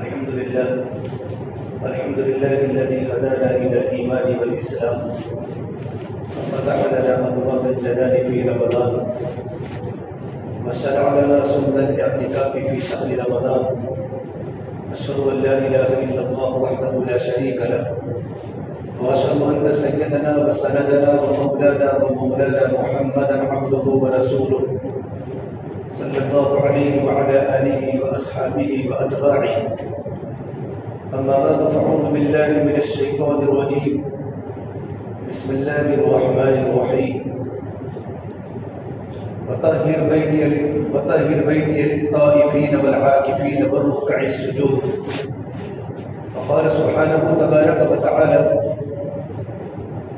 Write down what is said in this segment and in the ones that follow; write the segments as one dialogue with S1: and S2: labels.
S1: الحمد لله الذي هدانا إلى الإيمان والإسلام وفتح لنا أبواب الجنان في رمضان وشرع لنا سنن الاعتكاف في شهر رمضان. أشهد أن لا إله إلا الله وحده لا شريك له وأشهد أن سيدنا وسندنا ومولانا محمدا عبده ورسوله صلى الله عليه وعلى آله وأصحابه وأتباعه. أما بعد فأعوذ بالله من الشيطان الرجيم. بسم الله الرحمن الرحيم. وطهر بيتي للطائفين والعاكفين والركع السجود. وقال سبحانه تبارك وتعالى: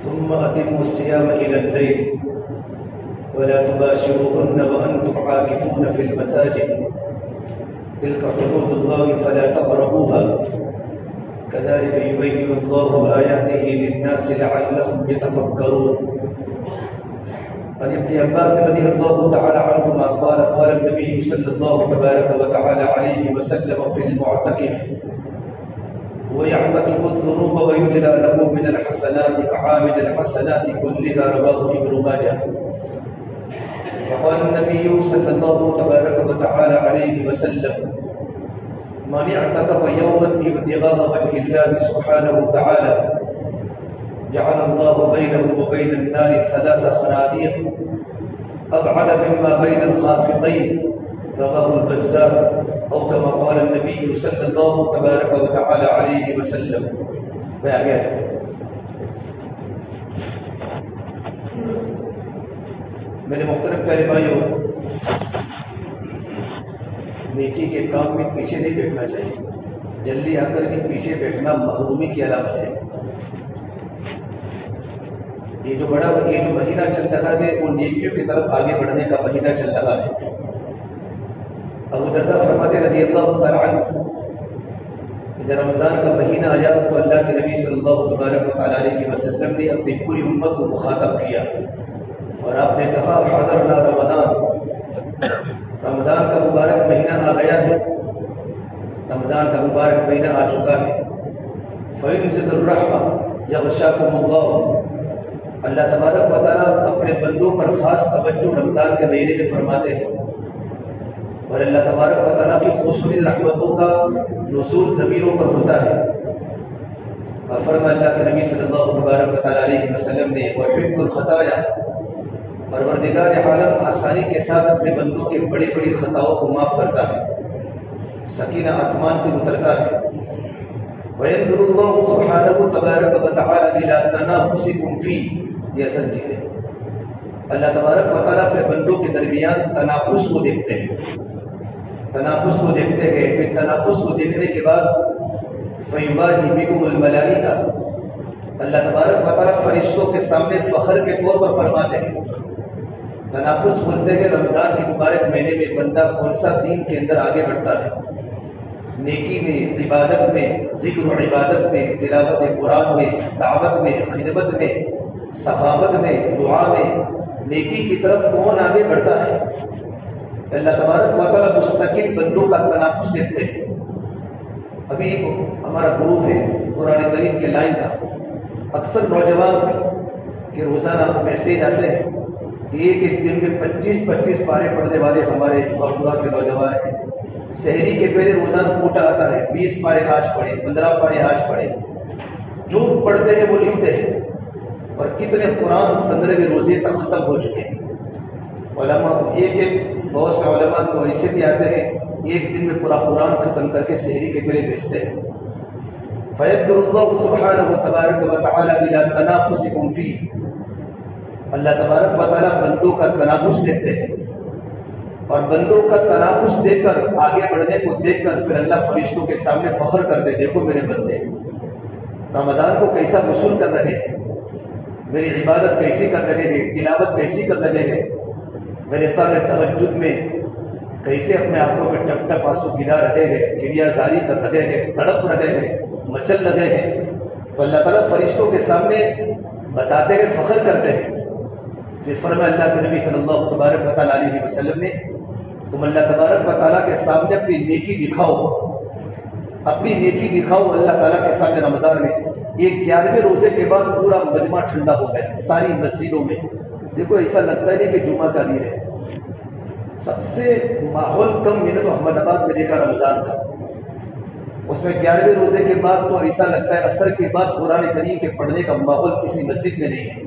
S1: ثم أتموا الصيام إلى الليل ولا تباشروهن وأنتم عاكفون في المساجد تلك حدود الله فلا تقربوها كذلك يبين الله آياته للناس لعلهم يتفكرون. عن ابن عباس رضي الله تعالى عنهما قال النبي صلى الله تبارك وتعالى عليه وسلم في المعتكف: ويعتكف الذنوب ويجرى له من الحسنات كعامل الحسنات كلها. رواه ابن ماجه. وقال النبي صلى الله تبارك وتعالى عليه وسلم: من اعتكف يوما ابتغاء وجه الله سبحانه وتعالى جعل الله بينه وبين النار 3 خناديق أبعد مما بين الخافقين. رواه البزار. أو كما قال النبي صلى الله تبارك وتعالى عليه وسلم. میرے محترم پیارے بھائیوں، نیکی کے کام میں پیچھے نہیں بیٹھنا چاہیے. جلدی آ کر کے پیچھے بیٹھنا محرومی کی علامت ہے. یہ جو مہینہ چل رہا ہے وہ نیکیوں کی طرف آگے بڑھنے کا مہینہ چل رہا ہے. ابو درداء فرماتے رضی اللہ تعالیٰ عنہ، جب رمضان کا مہینہ آیا تو اللہ کے نبی صلی اللہ تبارک علیہ وسلم نے اپنی پوری امت کو مخاطب کیا اور آپ نے کہا: حضرنا رمضان کا مبارک مہینہ آ گیا ہے، رمضان کا مبارک مہینہ آ چکا ہے. فَيُنزِلُ الرَّحْمَةَ يَغْشَاكُمُ اللَّهُ. اللہ تبارک و تعالیٰ اپنے بندوں پر خاص توجہ رمضان کے مہینے میں فرماتے ہیں اور اللہ تبارک و تعالیٰ کی خصوصی رحمتوں کا نزول زمینوں پر ہوتا ہے. اور فرمایا اللہ کے نبی صلی اللہ تبارک و تعالیٰ علیہ وسلم نے: وَيُحِبُّ الْخَطَايَا. پروردگار عالم آسانی کے ساتھ اپنے بندوں کے بڑی بڑی خطاؤں کو معاف کرتا ہے. سکینہ آسمان سے اترتا ہے. وَيَنْظُرُ اللَّهُ سُبْحَانَهُ تَبَارَكَ وَتَعَالَى إِلَىٰ تَنَافُسِكُمْ فِيهِ. یہ اصل چیز ہے. اللہ تبارک و تعالیٰ اپنے بندوں کے درمیان تنافس کو دیکھتے ہیں. تنافس کو دیکھتے ہیں. پھر تنافس کو دیکھنے کے بعد فَيُبَاهِي بِكُمُ الْمَلَائِكَةُ. اللہ تبارک و تعالیٰ فرشتوں کے سامنے فخر کے طور پر فرماتے ہیں. تنافس بولتے ہیں رمضان کے مبارک مہینے میں بندہ کون سا دین کے اندر آگے بڑھتا ہے، نیکی میں، عبادت میں، ذکر و عبادت میں، تلاوت قرآن میں، دعوت میں، خدمت میں، سخاوت میں، دعا میں، نیکی کی طرف کون آگے بڑھتا ہے. اللہ تبارک و تعالیٰ مستقل بندوں کا تنافس دیکھتے ہیں. ابھی ہمارا گروپ ہے قرآن کریم کے لائن کا. اکثر نوجوان کے روزانہ میسیج آتے ہیں کہ ایک دن میں 25 پارے پڑھنے والے ہمارے خبرہ کے نوجوان ہیں. سحری کے پہلے روزانہ کوٹا آتا ہے، 20 پارے آج پڑھے، 15 پارے آج پڑھے. جو پڑھتے ہیں وہ لکھتے ہیں. اور کتنے قرآن 15ویں روزے تک ختم ہو چکے ہیں. علماء بہت سے علماء تو ایسے بھی آتے ہیں ایک دن میں پورا قرآن ختم کر کے سحری کے پہلے بیچتے ہیں. فَيَنْظُرُ اللَّهُ سُبْحَانَهُ تَبَارَكَ وَتَعَالَى إِلَىٰ تَنَافُسِكُمْ فِيهِ. اللہ تبارک و تعالیٰ بندوں کا تنافس دیکھتے ہیں اور بندوں کا تنافس دیکھ کر، آگے بڑھنے کو دیکھ کر پھر اللہ فرشتوں کے سامنے فخر کرتے: دیکھو میرے بندے رمضان کو کیسا وصول کر رہے ہیں، میری عبادت کیسی کر رہے ہیں، تلاوت کیسی کر رہے ہیں، میرے سامنے تہجد میں کیسے اپنے آنکھوں میں ٹپ ٹپ آنسو گرا رہے ہیں، گریہ زاری کر رہے ہیں، تڑپ رہے ہیں، مچل رہے ہیں. تو اللہ تعالیٰ فرشتوں کے سامنے بتاتے ہیں، فخر کرتے ہیں. پھر فرمایا اللہ کے نبی صلی اللہ تبارک و تعالیٰ علیہ وسلم نے: تم اللہ تبارک و تعالیٰ کے سامنے اپنی نیکی دکھاؤ اپنی نیکی دکھاؤ اللہ تعالیٰ کے سامنے رمضان میں. یہ 11ویں روزے کے بعد پورا مجمع ٹھنڈا ہو گیا ساری مسجدوں میں. دیکھو ایسا لگتا ہے نہیں کہ جمعہ کا دن ہے. سب سے ماحول کم میں نے تو احمد آباد میں دیکھا رمضان کا. اس میں 11ویں روزے کے بعد تو ایسا لگتا ہے عصر کے بعد قرآن کریم کے پڑھنے کا ماحول کسی مسجد میں نہیں ہے.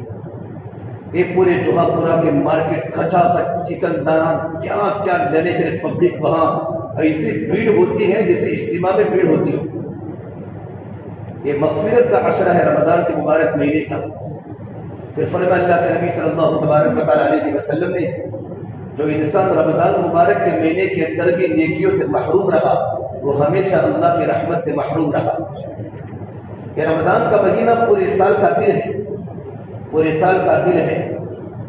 S1: ایک پورے جوہا پورا کے مارکیٹ کھچا کچ چکن دانا کیا کیا لینے کے لیے پبلک وہاں ایسی بھیڑ ہوتی ہے جیسے اجتماع میں بھیڑ ہوتی ہے. یہ مغفرت کا عشرہ ہے رمضان کے مبارک مہینے کا. پھر فرمایا اللہ کے نبی صلی اللہ تبارک علیہ وسلم نے جو انسان رمضان مبارک کے مہینے کے اندر بھی نیکیوں سے محروم رہا وہ ہمیشہ اللہ کی رحمت سے محروم رہا. کہ رمضان کا مہینہ پورے سال کا دل ہے. پورے سال کا دل ہے.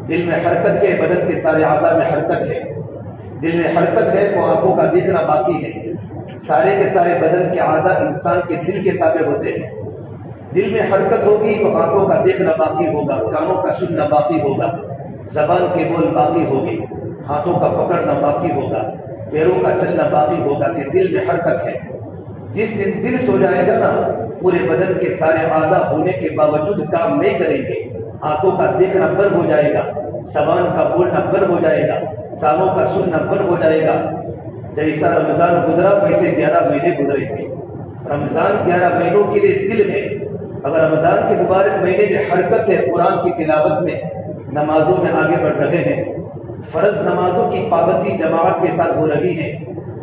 S1: دل میں حرکت ہے, بدن کے سارے اعضاء میں حرکت ہے. دل میں حرکت ہے تو آنکھوں کا دیکھنا باقی ہے. سارے کے سارے بدن کے اعضاء انسان کے دل کے تابع ہوتے ہیں. دل میں حرکت ہوگی تو آنکھوں کا دیکھنا باقی ہوگا, کانوں کا سننا باقی ہوگا, زبان کے بول باقی ہوگی, ہاتھوں کا پکڑنا باقی ہوگا, پیروں کا چلنا باقی ہوگا. کہ دل میں حرکت ہے. جس دن دل سو جائے گا نا پورے بدن کے سارے اعضاء ہونے کے باوجود کام نہیں کریں گے. آنکھوں کا دیکھنا بند ہو جائے گا, زبان کا بولنا بند ہو جائے گا, کانوں کا سننا بند ہو جائے گا. جیسا رمضان گزرا ویسے 11 مہینے گزریں گے. رمضان 11 مہینوں کے لیے دل ہے. اگر رمضان کے مبارک مہینے میں حرکت ہے, قرآن کی تلاوت میں, نمازوں میں آگے بڑھ رہے ہیں, فرض نمازوں کی پابندی جماعت کے ساتھ ہو رہی ہے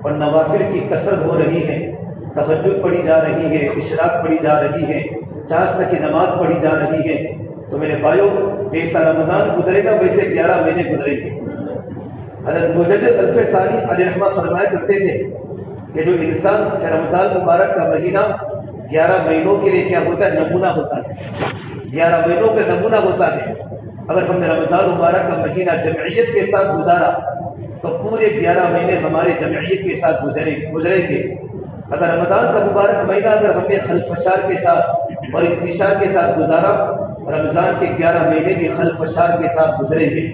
S1: اور نوافل کی کثرت ہو رہی ہے, تہجد پڑھی جا رہی ہے, اشراق پڑھی جا رہی ہے, چاشت کی نماز پڑھی جا رہی ہے, تو میرے بھائیوں جیسا رمضان گزرے گا ویسے 11 مہینے گزریں گے. حضرت مجدد الف ثانی علیہ رحمہ فرمایا کرتے تھے کہ جو انسان کے رمضان مبارک کا مہینہ 11 مہینوں کے لیے کیا ہوتا ہے, نمونہ ہوتا ہے. 11 مہینوں کا نمونہ ہوتا ہے. اگر ہم نے رمضان مبارک کا مہینہ جمعیت کے ساتھ گزارا تو پورے 11 مہینے ہمارے جمعیت کے ساتھ گزریں گے. اگر رمضان کا مبارک مہینہ اگر ہم نے خلفشار کے ساتھ اور انتشار کے ساتھ گزارا, رمضان کے 11 مہینے بھی خلفشار کے ساتھ گزریں گے.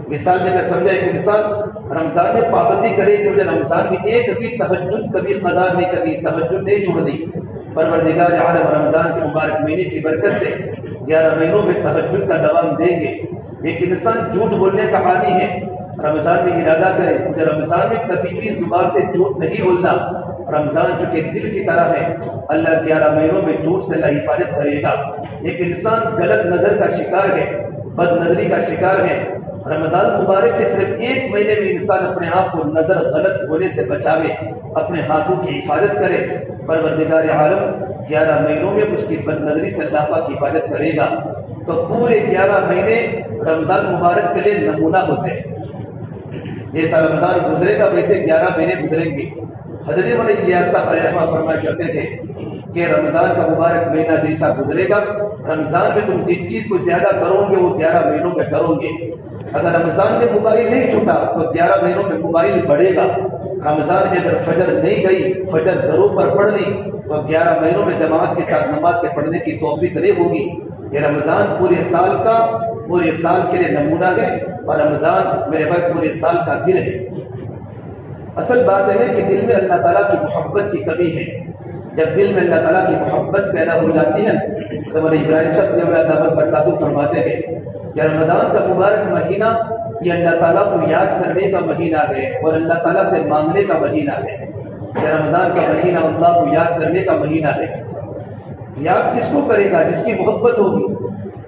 S1: مثال میں اگر سمجھا ایک انسان رمضان میں پابندی کرے کہ مجھے رمضان میں ایک بھی تہجد کبھی قضا نہیں کرنی, تہجد نہیں چھوڑ دی, پروردگار عالم رمضان کے مبارک مہینے کی برکت سے 11 مہینوں میں تہجد کا دوام دیں گے. ایک انسان جھوٹ بولنے کا عادی ہے, رمضان میں ارادہ کرے مجھے رمضان میں کبھی بھی زبان سے جھوٹ نہیں بولنا. رمضان چونکہ دل کی طرح ہے, اللہ 11 مہینوں میں جھوٹ سے اللہ حفاظت کرے گا. ایک انسان غلط نظر کا شکار ہے, بد نظری کا شکار ہے, رمضان مبارک کے صرف ایک مہینے میں انسان اپنے آپ کو نظر غلط ہونے سے بچاوے, اپنے ہاتھوں کی حفاظت کرے. پروردگار عالم 11 مہینوں میں اس کی بد نظری سے اللہ پاک حفاظت کرے گا. تو پورے 11 مہینے رمضان مبارک کے لیے نمونہ ہوتے ہیں. جیسا رمضان گزرے گا ویسے 11 مہینے گزریں گے. حضرت مولانا الیاس صاحب علیہ رحمہ فرمایا کرتے تھے کہ رمضان کا مبارک مہینہ جیسا گزرے گا, رمضان میں تم جس چیز کو زیادہ کرو گے وہ 11 مہینوں میں کرو گے. اگر رمضان میں موبائل نہیں چھوٹا تو 11 مہینوں میں موبائل بڑھے گا. رمضان میں اگر فجر نہیں گئی, فجر گھروں پر پڑھ لی, تو 11 مہینوں میں جماعت کے ساتھ نماز کے پڑھنے کی توفیق نہیں ہوگی. یہ رمضان پورے سال کے لیے نمونہ ہے, اور رمضان میرے بھائی پورے سال کا دل ہے. اصل بات ہے کہ دل میں اللہ تعالیٰ کی محبت کی کمی ہے. جب دل میں اللہ تعالیٰ کی محبت پیدا ہو جاتی ہے تو ہمارے ابراہیم صاحب برکاتہ فرماتے ہیں کہ رمضان کا مبارک مہینہ یہ اللہ تعالیٰ کو یاد کرنے کا مہینہ ہے اور اللہ تعالیٰ سے مانگنے کا مہینہ ہے. یہ رمضان کا مہینہ اللہ کو یاد کرنے کا مہینہ ہے. یاد کس کو کرے گا؟ جس کی محبت ہوگی.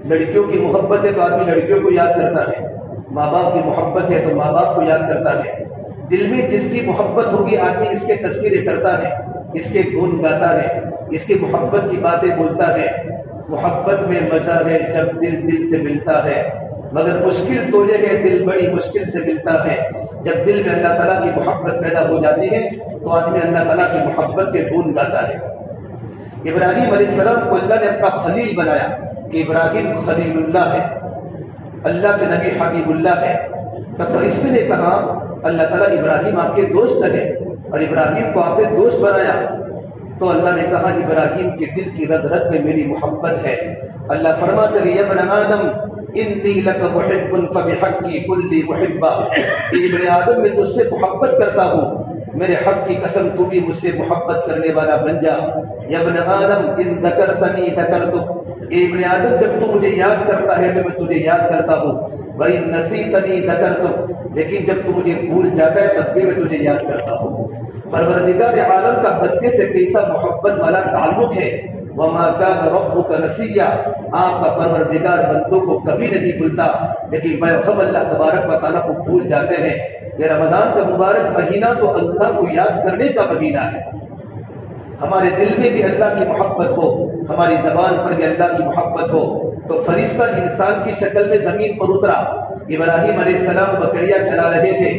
S1: لڑکیوں کی محبت ہے تو آدمی لڑکیوں کو یاد کرتا ہے, ماں باپ کی محبت ہے تو ماں باپ کو یاد کرتا ہے. دل میں جس کی محبت ہوگی آدمی اس کے تذکرے کرتا ہے, اس کے گن گاتا ہے, اس کی محبت کی باتیں بولتا ہے. محبت میں مزہ ہے جب دل دل سے ملتا ہے, مگر مشکل تو یہ ہے دل بڑی مشکل سے ملتا ہے. جب دل میں اللہ تعالیٰ کی محبت پیدا ہو جاتی ہے تو آدمی اللہ تعالیٰ کی محبت کے گن گاتا ہے. ابراہیم علیہ السلام کو اللہ نے اپنا خلیل بنایا کہ ابراہیم خلیل اللہ ہے, اللہ کے نبی حبیب اللہ ہے. تو فرشتے نے کہا اللہ تعالیٰ ابراہیم آپ کے دوست ہے, اور ابراہیم کو آپ نے دوست بنایا. تو اللہ نے کہا ابراہیم کے دل کی رگ رگ میں میری محبت ہے. اللہ فرماتے ہیں یا ابن آدم انی لک محب فبحقی کلی محبا, کہ ابن آدم میں تجھ سے محبت کرتا ہوں, میرے حق کی قسم تو بھی مجھ سے محبت کرنے والا بن جا۔ یا ابن آدم ان ذکرتنی ذکرتک، اے ابن آدم جب تو مجھے یاد کرتا ہے تو میں تجھے یاد کرتا ہوں۔ وَإِن نَسِيتَنِي ذَكَرْتُكَ، لیکن جب تو مجھے بھول جاتا ہے تب بھی میں تجھے یاد کرتا ہوں۔ پروردگار عالم کا بندے سے کیسا محبت والا تعلق ہے۔ وَمَا كَانَ رَبُّكَ نَسِيًّا، آپ کا پروردگار بندوں کو کبھی نہیں بھولتا، لیکن ہم اللہ تبارک و تعالیٰ کو بھول جاتے ہیں۔ یہ رمضان کا مبارک مہینہ تو اللہ کو یاد کرنے کا مہینہ ہے۔ ہمارے دل میں بھی اللہ کی محبت ہو، ہماری زبان پر بھی اللہ کی محبت ہو، تو فرشتہ انسان کی شکل میں زمین پر اترا۔ ابراہیم علیہ السلام بکریاں چلا رہے تھے،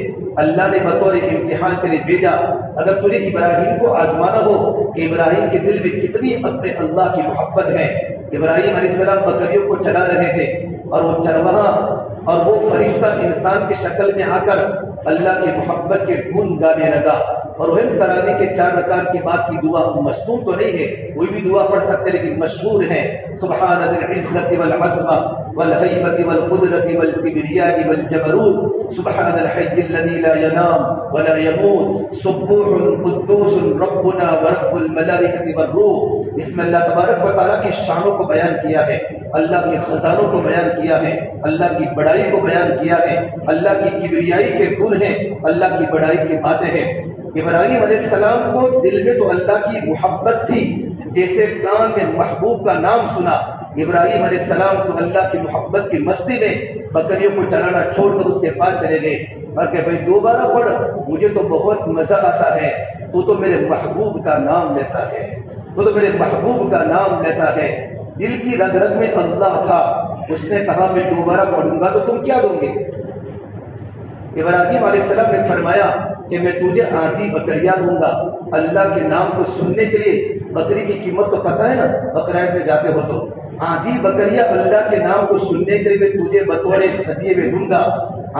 S1: اللہ نے بطور امتحان کے لیے بھیجا۔ اگر تجھے ابراہیم کو آزمانا ہو کہ ابراہیم کے دل میں کتنی اپنے اللہ کی محبت ہے، ابراہیم علیہ السلام بکریوں کو چلا رہے تھے اور وہ چرواہا اور وہ فرشتہ انسان کی شکل میں آ کر اللہ کی محبت کے گن گانے لگا۔ اور وہ تراویح کے 4 رکعت کی بعد کی دعا مصنون تو نہیں ہے، کوئی بھی دعا پڑھ سکتے لیکن مشہور ہے، سبحان ذی العزت والعظمہ والہیبۃ والقدرۃ والکبریاء والجبروت، سبحان الحی الذی لا ینام ولا یموت، سبوح قدوس ربنا ورب الملائکۃ والروح۔ اس میں اللہ تبارک و تعالیٰ کی شانوں کو بیان کیا ہے، اللہ کے خزانوں کو بیان کیا ہے، اللہ کی بڑائی کو بیان کیا ہے، اللہ کی کبریائی کے گن ہیں، اللہ کی بڑائی کی باتیں ہیں۔ ابراہیم علیہ السلام کو دل میں تو اللہ کی محبت تھی، جیسے کان میں محبوب کا نام سنا، ابراہیم علیہ السلام تو اللہ کی محبت کی مستی میں بکریوں کو چلانا چھوڑ کر اس کے پاس چلے گئے اور کہ بھائی دوبارہ پڑھ، مجھے تو بہت مزہ آتا ہے، تو میرے محبوب کا نام لیتا ہے، تو میرے محبوب کا نام لیتا ہے۔ دل کی رگ رگ میں اللہ تھا، اس نے کہا میں دوبارہ پڑھوں گا تو تم کیا دو گے؟ ابراہیم علیہ السلام نے فرمایا کہ میں تجھے آدھی بکریاں دوں گا۔ اللہ کے نام کو سننے کے لیے بکری کی قیمت تو پتہ ہے نا، بقرعید میں جاتے ہو تو آدھی بکریاں اللہ کے نام کو سننے کے لیے میں تجھے بطور ہدیے میں دوں گا۔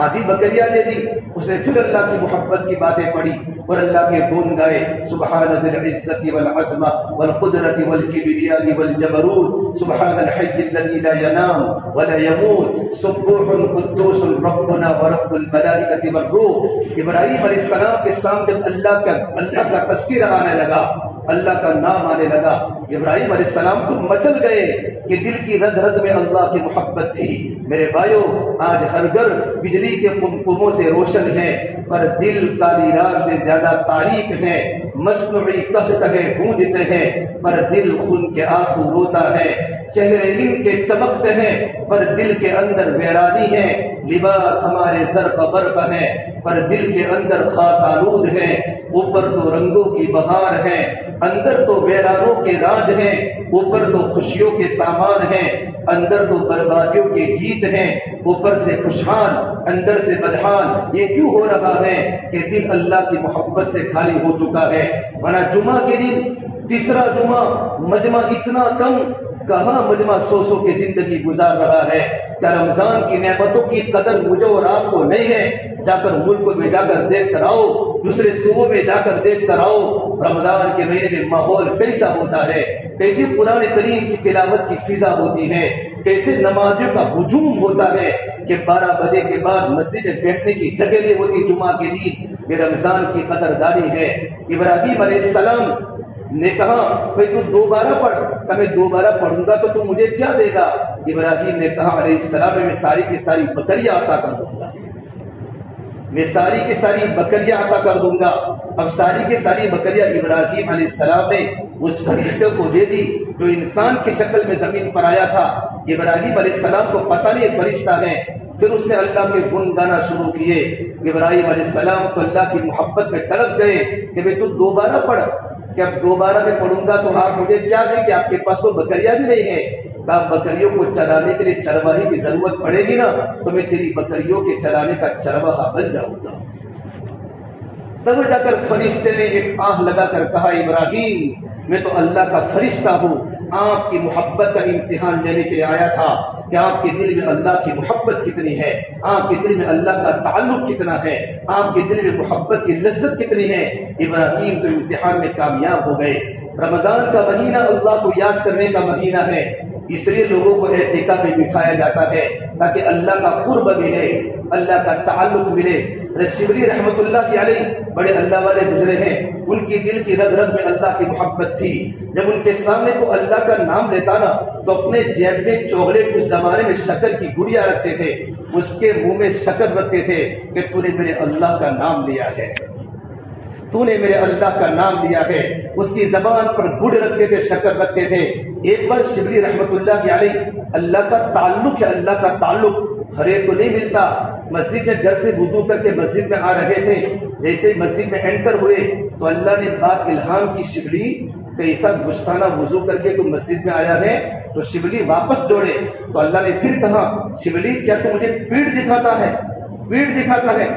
S1: آدھی بکریاں دے دی، اس نے پھر اللہ کی محبت کی باتیں پڑھی اور اللہ کے گن گائے، سبحان ذی العزت والعظمہ والقدرۃ والکبریاء والجبروت، سبحان الحی الذی لا ینام ولا یموت، سبوح قدوس ربنا ورب الملائکۃ والروح۔ ابراہیم علیہ السلام کے سامنے اللہ کا تذکرہ آنے لگا، اللہ کا نام آنے لگا، ابراہیم علیہ السلام تو مچل گئے کہ دل کی رگ رگ میں اللہ کی محبت تھی۔ میرے بھائیو، آج ہر گھر بجلی کے قمقموں سے روشن ہے، پر دل کالی رات سے زیادہ تاریک ہے۔ مصنوعی قہقہے گونجتے ہیں پر دل خون کے آنسو روتا ہے۔ چہرے ان کے چمکتے ہیں پر دل کے اندر ویرانی ہے۔ لباس ہمارے زرق برق ہے پر دل کے اندر خاک آلود ہے۔ اوپر تو رنگوں کی بہار ہے، اندر تو ویرانوں کے راج ہیں۔ اوپر تو خوشیوں کے سامان ہیں، اندر تو بربادیوں کے گیت ہیں۔ اوپر سے خوشحال اندر سے بدحال، یہ کیوں ہو رہا ہے کہ دل اللہ کی محبت سے خالی ہو چکا ہے۔ ورنہ جمعہ کے دن، تیسرا جمعہ، مجمع اتنا کم، کہاں مجمع سو کے زندگی گزار رہا ہے۔ کیا رمضان کی نعمتوں کی قدر مجھے اور آپ کو نہیں ہے؟ جا کر ملکوں میں جا کر دیکھ کر آؤ، دوسرے صوبوں میں جا کر دیکھ کر آؤ، رمضان کے مہینے میں ماحول کیسا ہوتا ہے، کیسی قرآن کریم کی تلاوت کی فضا ہوتی ہے، کیسے نمازیوں کا ہجوم ہوتا ہے کہ 12 بجے کے بعد مسجد میں بیٹھنے کی جگہ نہیں ہوتی جمعہ کے دن۔ یہ رمضان کی قدردانی ہے۔ ابراہیم علیہ السلام نے کہا بھائی تو دوبارہ پڑھ، کہ میں دوبارہ پڑھوں گا تو مجھے کیا دے گا؟ ابراہیم نے کہا علیہ السلام میں ساری کی ساری بکریاں عطا کر دوں گا، میں ساری کی ساری بکریاں عطا کر دوں گا۔ اب ساری کی ساری بکریاں ابراہیم علیہ السلام نے اس فرشتے کو دے دی جو انسان کی شکل میں زمین پر آیا تھا۔ ابراہیم علیہ السلام کو پتہ نہیں فرشتہ ہے، پھر اس نے اللہ کے گن گانا شروع کیے۔ ابراہیم علیہ السلام تو اللہ کی محبت میں تڑپ گئے کہ بھائی تو دوبارہ پڑھ، کہ اب دوبارہ میں پڑھوں گا تو آپ مجھے کیا دیں کہ آپ کے پاس تو بکریاں بھی نہیں ہیں۔ کہا بکریوں کو چرانے کے لیے چرواہے کی ضرورت پڑے گی نا، تو میں تیری بکریوں کے چرانے کا چرواہا بن جاؤں گا۔ تب جا کر فرشتے نے ایک آہ لگا کر کہا ابراہیم میں تو اللہ کا فرشتہ ہوں، آپ کی محبت کا امتحان لینے کے لیے آیا تھا کہ آپ کے دل میں اللہ کی محبت کتنی ہے، آپ کے دل میں اللہ کا تعلق کتنا ہے، آپ کے دل میں محبت کی لذت کتنی ہے۔ ابراہیم تو امتحان میں کامیاب ہو گئے۔ رمضان کا مہینہ اللہ کو یاد کرنے کا مہینہ ہے، اس لیے لوگوں کو اعتکاف میں بٹھایا جاتا ہے تاکہ اللہ کا قرب ملے، اللہ کا تعلق ملے۔ شبلی رحمت اللہ کی علیہ بڑے اللہ والے گزرے ہیں، ان کی دل کی رگ رگ میں اللہ کی محبت تھی۔ جب ان کے سامنے کو اللہ کا نام لیتا نا تو اپنے جیب میں چاکلیٹ، اس زمانے میں شکر کی گڑیا رکھتے تھے، اس کے منہ میں شکر رکھتے تھے کہ تو نے میرے اللہ کا نام لیا ہے، تو نے میرے اللہ کا نام لیا ہے۔ اس کی زبان پر گڑ رکھتے تھے، شکر رکھتے تھے۔ ایک بار شبلی رحمت اللہ کی علیہ، اللہ کا تعلق ہے، اللہ کا تعلق ہر ایک کو نہیں ملتا۔ مسجد میں گھر سے وضو کر کے مسجد میں آ رہے تھے، جیسے مسجد میں انٹر ہوئے تو اللہ نے بات الہام کی، شبلی کیسا گستاخانہ وضو کر کے تم مسجد میں آیا ہے؟ تو شبلی واپس دوڑے تو اللہ نے پھر کہا، شبلی کیا تو مجھے پیٹھ دکھاتا ہے، پیٹھ دکھاتا ہے؟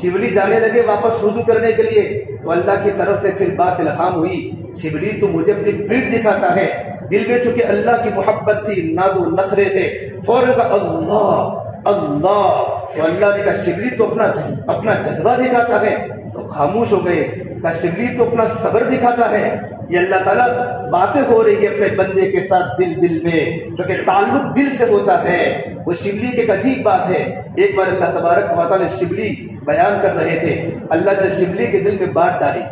S1: شبلی جانے لگے واپس وضو کرنے کے لیے تو اللہ کی طرف سے پھر بات الہام ہوئی، شبلی تو مجھے اپنی پیٹھ دکھاتا ہے۔ دل میں چونکہ اللہ کی محبت تھی، ناز و نخرے تھے، فوراً کہا اللہ اللہ، تو اللہ نے کہا شبلی تو اپنا جذبہ دکھاتا ہے، تو خاموش ہو گئے۔ کہا شبلی تو اپنا صبر دکھاتا ہے۔ یہ اللہ تعالیٰ باتیں ہو رہی ہے اپنے بندے کے ساتھ دل میں، کیونکہ تعلق دل سے ہوتا ہے۔ وہ شبلی کی ایک عجیب بات ہے، ایک بار اللہ تبارک و تعالیٰ شبلی بیان کر رہے تھے، اللہ نے شبلی کے دل میں بات ڈالی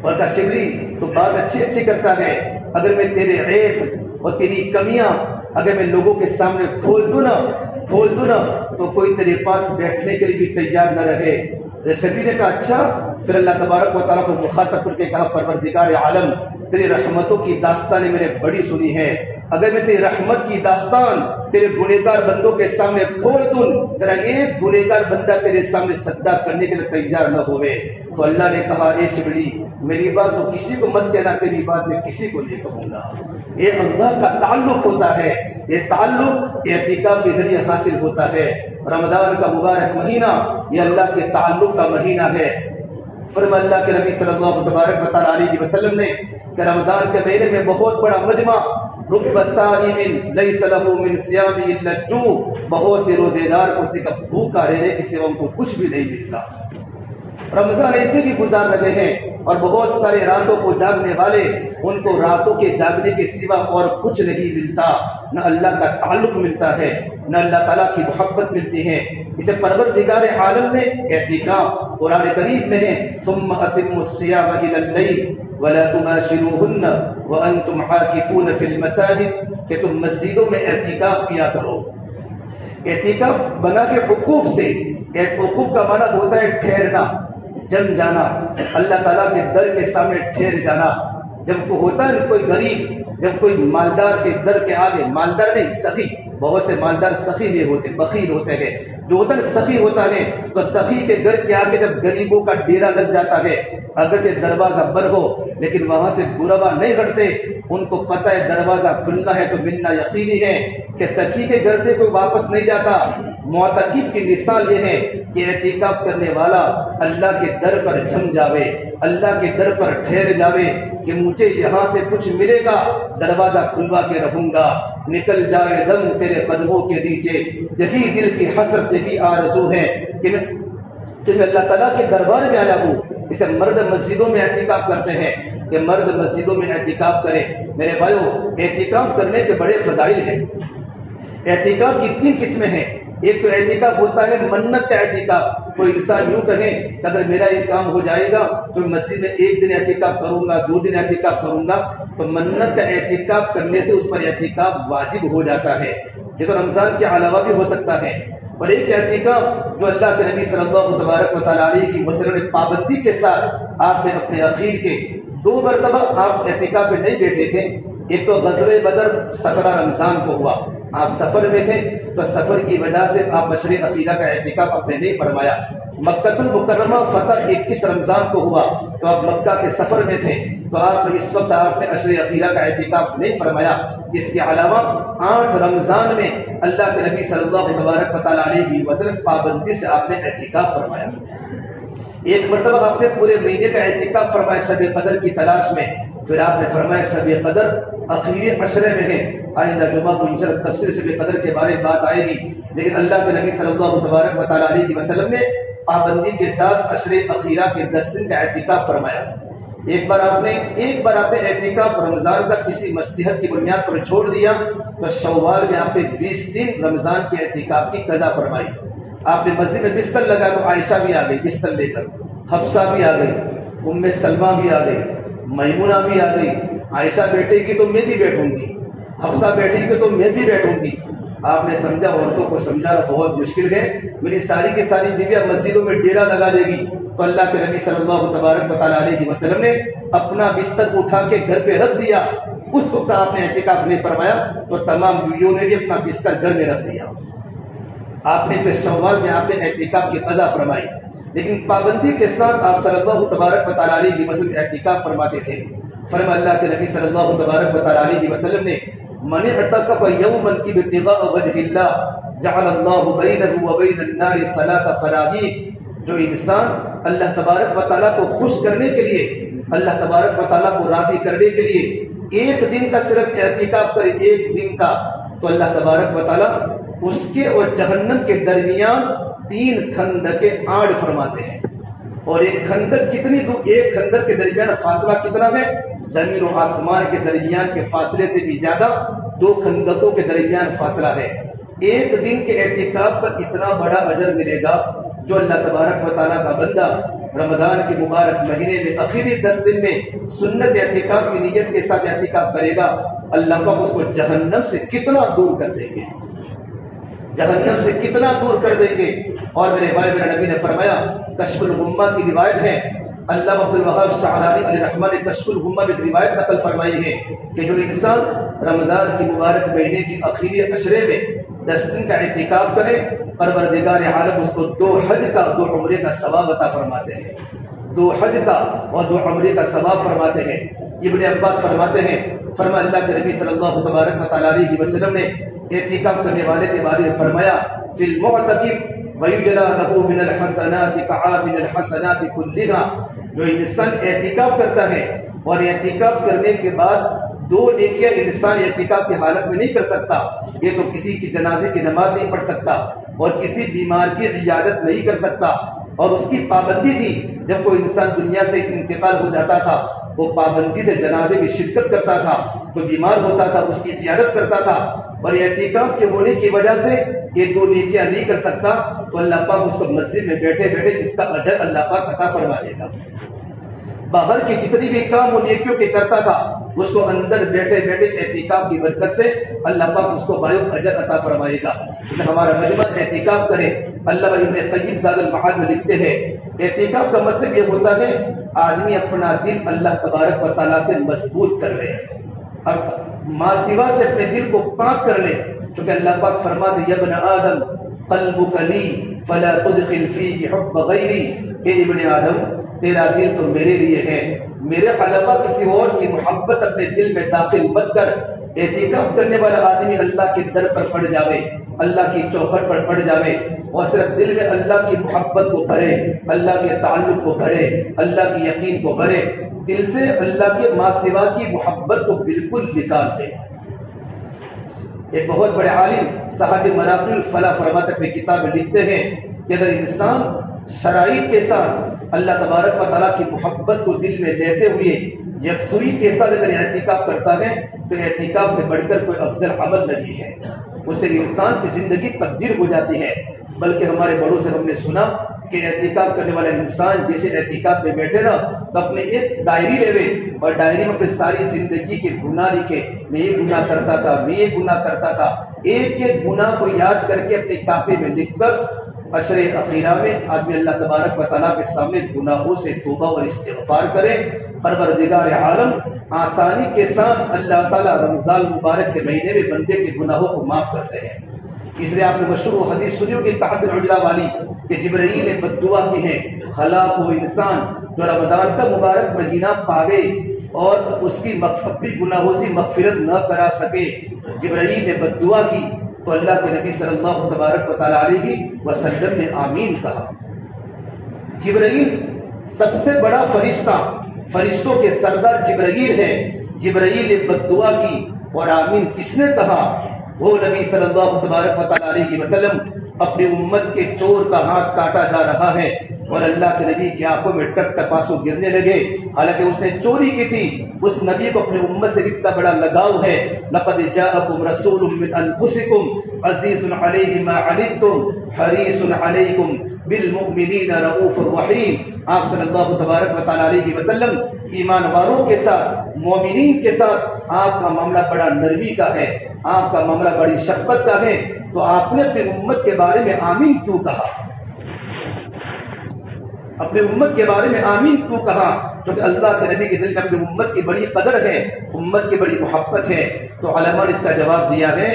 S1: اور کہا شبلی تو بات اچھی کرتا ہے، اگر میں تیرے عیب اور تیری کمیاں اگر میں لوگوں کے سامنے کھول دوں نا تو کوئی تیرے پاس بیٹھنے کے لیے بھی تیار نہ رہے۔ شبلی نے کہا اچھا؟ پھر اللہ تبارک و تعالیٰ کو مخاطب کر کے کہا پروردگار عالم، تیری رحمتوں کی داستانیں میں نے بڑی سنی ہے، اگر میں تیری رحمت کی داستان تیرے گنہگار بندوں کے سامنے کھول دوں، تیرا ایک گنہگار بندہ تیرے سامنے سجدہ کرنے کے لیے تیار نہ ہوئے۔ تو اللہ نے کہا اے شبلی میری بات تو کسی کو مت کہنا، تیری بات میں کسی کو نہیں کہوں گا۔ یہ اللہ کا تعلق ہوتا ہے، یہ تعلق اعتکاف کے ذریعے حاصل ہوتا ہے۔ رمضان کا مبارک مہینہ یہ اللہ کے تعلق کا مہینہ ہے۔ فرما اللہ کے نبی صلی اللہ تبارک و علیہ وسلم نے کہ رمضان کے مہینے میں بہت بڑا مجمع، رب صائم لیس له من صیام الا الجوع، بہت سے روزے دار کو صرف بھوکا رہنے کے سوا ان کو کچھ بھی نہیں ملتا۔ رمضان ایسے بھی گزار رہے ہیں اور بہت سارے راتوں کو جاگنے والے، ان کو راتوں کے جاگنے کے سوا اور کچھ نہیں ملتا، نہ اللہ کا تعلق ملتا ہے، نہ اللہ تعالیٰ کی محبت ملتی ہے۔ اسے پروردگار عالم نے اعتکاف قرآن کریم میں ہے، ثم اتموا الصیام الی اللیل ولا تباشروہن وانتم عاکفون فی المساجد، کہ تم مسجدوں میں اعتکاف کیا کرو۔ اعتکاف بنا کے وقوف سے، ایک وقوف کا معنی ہوتا ہے ٹھہرنا، جم جانا، اللہ تعالیٰ کے در کے سامنے ٹھہر جانا۔ جب کو ہوتا ہے کوئی غریب، جب کوئی مالدار کے در کے آگے، مالدار نہیں سخی، بہت سے مالدار سخی نہیں ہوتے، بخیل ہوتے ہیں، جو ہوتا ہے سخی ہوتا ہے، تو سخی کے گھر کے آگے جب غریبوں کا ڈیرا لگ جاتا ہے، اگرچہ دروازہ بند ہو لیکن وہاں سے غربا نہیں ہٹتے، ان کو پتہ ہے دروازہ کھلنا ہے تو ملنا یقینی ہے کہ سخی کے گھر سے کوئی واپس نہیں جاتا۔ معتکف کی مثال یہ ہے کہ اعتکاف کرنے والا اللہ کے در پر جم جاوے، اللہ کے در پر ٹھہر جاوے کہ مجھے یہاں سے کچھ ملے گا، دروازہ کھلوا کے رہوں گا، نکل جائے دم تیرے قدموں کے نیچے، یہی دل کی حسرت، یہی آرزو ہے کہ میں اللہ تعالیٰ کے دربار میں آیا ہوں۔ اسے مرد مسجدوں میں اعتکاف کرتے ہیں کہ مرد مسجدوں میں اعتکاف کرے۔ میرے بھائیو، اعتکاف کرنے کے بڑے فضائل ہیں۔ اعتکاف کی 3 قسمیں ہیں۔ ایک تو اعتکاف ہوتا ہے منت کا اعتکاف، کوئی انسان یوں کہے کہ اگر میرا یہ کام ہو جائے گا تو میں مسجد میں 1 دن اعتکاف کروں گا، 2 دن اعتکاف کروں گا، تو منت کا اعتکاف کرنے سے اس پر اعتکاف واجب ہو جاتا ہے۔ یہ تو رمضان کے علاوہ بھی ہو سکتا ہے۔ اور ایک اعتکاف جو اللہ کے نبی صلی اللہ تبارک و تعالیٰ علیہ کی وسلم پابندی کے ساتھ آپ نے اپنے اخیر کے 2 مرتبہ آپ اعتکاف میں نہیں بیٹھے تھے۔ ایک تو غزوہ بدر 17 رمضان کو ہوا، آپ سفر میں تھے تو سفر کی وجہ سے آپ عشر اخیرہ کا اعتکاف آپ نے نہیں فرمایا۔ مکہ المکرمہ فتح 21 رمضان کو ہوا تو آپ مکہ کے سفر میں تھے تو آپ اس وقت آپ نے عشر اخیرہ کا اعتکاف نہیں فرمایا۔ اس کے علاوہ 8 رمضان میں اللہ کے نبی صلی اللہ تبارک و تعالیٰ علیہ وسلم پابندی سے آپ نے اعتکاف فرمایا۔ ایک مرتبہ آپ نے پورے مہینے کا اعتکاف فرمایا شب قدر کی تلاش میں، پھر آپ نے فرمایا شب قدر اخیری عشرے میں ہے، آئندہ جمعہ کو انشاءاللہ تفسیر شب قدر کے بارے میں بات آئے گی، لیکن اللہ کے نبی صلی اللہ تبارک و تعالیٰ علیہ وسلم نے پابندی کے ساتھ عشر اخیرہ کے 10 دن کا اعتکاف فرمایا۔ ایک بار آپ نے اعتکاف رمضان کا کسی مصلحت کی بنیاد پر چھوڑ دیا تو شوال میں آپ نے 20 دن رمضان کے اعتکاف کی قضا فرمائی۔ آپ نے مسجد میں بستر لگا تو عائشہ بھی آ گئی بستر لے کر، حفصہ بھی آ گئی، ام سلمہ بھی آ گئی، میمونہ بھی آ گئی۔ عائشہ بیٹھے گی تو میں بھی بیٹھوں گی، حفصہ بیٹھے گی تو میں بھی بیٹھوں گی۔ آپ نے سمجھا عورتوں کو سمجھانا بہت مشکل ہے، میری ساری کی ساری بیویاں مسجدوں میں ڈیرا لگا دے گی، تو اللہ کے نبی صلی اللہ تبارک و تعالیٰ علیہ وسلم نے اپنا بستر اٹھا کے گھر پہ رکھ دیا۔ اس وقت آپ نے اعتکاف نہیں فرمایا تو تمام بیویوں نے بھی اپنا بستر گھر میں رکھ دیا۔ آپ نے پھر شوال میں آپ نے اعتکاف کی قضا فرمائی، لیکن پابندی کے ساتھ آپ صلی اللہ تبارک و تعالیٰ علیہ وسلم اعتکاف فرماتے تھے۔ فرما اللہ کے نبی صلی اللہ تبارک و تعالیٰ علیہ وسلم نے من اعتکف یوما ابتغاء وجہ اللہ جعل اللہ بینہ وبین النار ثلاث خرابیق، جو انسان اللہ تبارک و تعالیٰ کو خوش کرنے کے لیے، اللہ تبارک و تعالیٰ کو راضی کرنے کے لیے ایک دن کا صرف اعتکاف کرے، ایک دن کا، تو اللہ تبارک و تعالیٰ اس کے اور جہنم کے درمیان 3 خندقیں آڑ فرماتے ہیں۔ اور ایک خندق کتنی دور، ایک خندق کے درمیان فاصلہ کتنا ہے؟ زمین و آسمان کے درمیان کے فاصلے سے بھی زیادہ 2 خندقوں کے درمیان فاصلہ ہے۔ ایک دن کے اعتکاف پر اتنا بڑا اجر ملے گا، جو اللہ تبارک و تعالیٰ کا بندہ رمضان کے مبارک مہینے میں آخری 10 دن میں سنت اعتکاف کی نیت کے ساتھ اعتکاف کرے گا، اللہ پاک اس کو جہنم سے کتنا دور کر دیں گے، جہنم سے کتنا دور کر دیں گے۔ اور میرے بھائی میرے نبی نے فرمایا، کشف الغمہ کی روایت ہے، اللہ عبد الوہاب شعرانی علیہ رحمہ نے کشف الغمہ میں روایت نقل فرمائی ہے کہ جو انسان رمضان کی مبارک مہینے کی آخری عشرے میں 10 دن کا اعتکاف کرے، پروردگار عالم اس کو 2 حج کا 2 عمرے کا ثواب عطا فرماتے ہیں، 2 حج کا اور 2 عمرے کا ثواب فرماتے ہیں۔ ابن عباس فرماتے ہیں، فرما اللہ کے نبی صلی اللہ تبارک و تعالیٰ علیہ وسلم نے اعتکاف کرنے والے کے بارے میں فرمایا، فی المعتکف ویجلی لہ من الحسنات کعامل الحسنات کلھا، جو انسان اعتکاف کرتا ہے اور اعتکاف کرنے کے بعد 2 نیکیاں انسان اعتکاف کی حالت میں نہیں کر سکتا، یہ تو کسی کی جنازے کی نماز نہیں پڑھ سکتا اور کسی بیمار کی عیادت نہیں کر سکتا، اور اس کی پابندی تھی جب کوئی انسان دنیا سے انتقال ہو جاتا تھا وہ پابندی سے جنازے میں شرکت کرتا تھا، تو بیمار ہوتا تھا اس کی عیادت کرتا تھا، اور اعتکاف کے ہونے کی وجہ سے یہ 2 نیکیاں نہیں کر سکتا، تو اللہ پاک اس کو مسجد میں بیٹھے بیٹھے اس کا اجر اللہ پاک عطا فرما دے گا۔ باہر کی جتنی بھی کام وہ نیکیوں کے کرتا تھا، اس کو اندر بیٹھے بیٹھے اعتکاف کی برکت سے اللہ پاک اس کو بایو اجر عطا فرمائے گا۔ اس ہمارا مجمع اعتکاف کرے۔ اللہ ابن قیم زاد المعاد میں لکھتے ہیں، اعتکاف کا مطلب یہ ہوتا ہے آدمی اپنا دل اللہ تبارک و تعالیٰ سے مضبوط کر لے اور ما سوا سے اپنے دل کو پاک کر لے، کیونکہ اللہ پاک فرماتے ہیں، یا ابن آدم قلبک لی فلا تدخل فیہ حب غیری، اے ابن آدم تیرا دل تو میرے لیے ہے، میرے علاوہ کسی اور کی محبت اپنے دل میں داخل مت کر۔ اعتکاف کرنے والا آدمی اللہ کے در پر پڑ جاوے، اللہ کی چوکھٹ پر پڑ جاوے اور صرف دل میں اللہ کی محبت کو بھرے، اللہ کے تعلق کو بھرے، اللہ کی یقین کو بھرے، دل سے اللہ کے ما سوا کی محبت کو بالکل نکال دے۔ ایک بہت بڑے عالم صاحب مراقی الفلاح فرماتے اپنی کتاب میں لکھتے ہیں کہ اگر انسان شرائط کے ساتھ اللہ تبارک و تعالیٰ کی محبت کو دل میں لیتے ہوئے یکسوئی کے ساتھ اگر اعتکاف کرتا ہے تو اعتکاف سے بڑھ کر کوئی افضل عمل نہیں ہے، اس سے انسان کی زندگی تبدیل ہو جاتی ہے۔ بلکہ ہمارے بڑوں سے ہم نے سنا کہ اعتکاف کرنے والا انسان جیسے اعتکاف میں بیٹھے نا تو اپنے ایک ڈائری لے اور ڈائری میں اپنی ساری زندگی کے گناہ لکھے، میں یہ گناہ کرتا تھا، میں یہ گناہ کرتا تھا، ایک ایک گناہ کو یاد کر کے اپنے کاپی میں لکھ کر عشر اخیرہ میں آدمی اللہ تبارک و تعالیٰ کے سامنے گناہوں سے توبہ اور استغفار کرے۔ پروردگار عالم آسانی کے ساتھ اللہ تعالیٰ رمضان مبارک کے مہینے میں بندے کے گناہوں کو معاف کرتے ہیں۔ اس لیے آپ نے مشہور حدیث سنی ہوگی کعب بن عجرہ والی کہ جبرائیل نے بد دعا کی ہے، ہلاک ہو انسان جو رمضان کا مبارک مہینہ پاوے اور اس کی اپنی گناہوں سے مغفرت نہ کرا سکے۔ جبرائیل نے بد دعا کی تو اللہ کے نبی صلی اللہ تبارک و تعالیٰ علیہ وسلم نے آمین کہا۔ جبرائیل سب سے بڑا فرشتہ، فرشتوں کے سردار جبرائیل ہے، جبرائیل نے بد دعا کی اور آمین کس نے کہا؟ وہ نبی صلی اللہ تبارک و تعالیٰ علیہ وسلم اپنی امت کے چور کا ہاتھ کاٹا جا رہا ہے اور اللہ کے نبی کی آنکھوں میں ٹپ ٹپاسو گرنے لگے، حالانکہ اس نے چوری کی تھی۔ اس نبی کو اپنے امت سے اتنا بڑا لگاؤ ہے، لقد جاءکم رسول من انفسکم عزیز علیہ ما عنتم حریص علیکم بالمؤمنین رؤوف الرحیم۔ آپ صلی اللہ تبارک و تعالی علیہ وسلم ایمان والوں کے ساتھ، مومنین کے ساتھ آپ کا معاملہ بڑا نرمی کا ہے، آپ کا معاملہ بڑی شفقت کا ہے، تو آپ نے اپنی امت کے بارے میں آمین کیوں کہا؟ اپنے امت کے بارے میں آمین کیوں کہا؟ کیونکہ اللہ کے نبی کے دل میں اپنی امت کی بڑی قدر ہے، امت کی بڑی محبت ہے۔ تو علماء نے اس کا جواب دیا ہے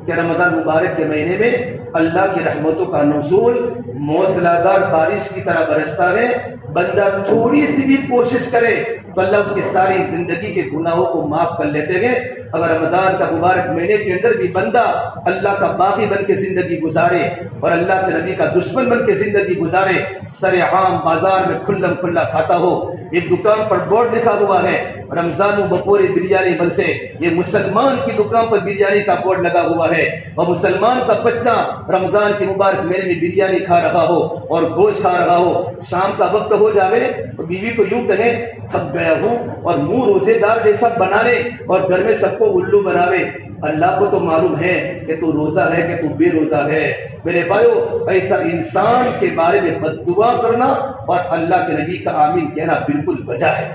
S1: کہ رمضان مبارک کے مہینے میں اللہ کی رحمتوں کا نزول موسلادھار بارش کی طرح برستا ہے۔ بندہ تھوڑی سی بھی کوشش کرے تو اللہ اس کی ساری زندگی کے گناہوں کو معاف کر لیتے ہیں۔ اگر رمضان کا مبارک مہینے کے اندر بھی بندہ اللہ کا باغی بن کے زندگی گزارے اور اللہ کے نبی کا دشمن بن کے زندگی گزارے، سر عام بازار میں کھلم کھلا کھاتا ہو، ایک دکان پر بورڈ لکھا ہوا ہے رمضان و بپوری بریانی برسے، یہ مسلمان کی دکان پر بریانی کا بورڈ لگا ہوا ہے، اور مسلمان کا بچہ رمضان کے مبارک مہینے میں بریانی کھا رہا ہو اور گوشت کھا رہا ہو، شام کا وقت ہو جاوے تو بیوی کو یوں کہے تھک گیا ہوں، اور منہ روزے دار جیسا بنا لے اور گھر میں سب کو الو بناوے۔ اللہ کو تو معلوم ہے کہ تو روزہ ہے کہ تو بے روزہ ہے۔ میرے بھائیو، ایسا انسان کے بارے میں بد دعا کرنا اور اللہ کے نبی کا آمین کہنا بالکل وجہ ہے۔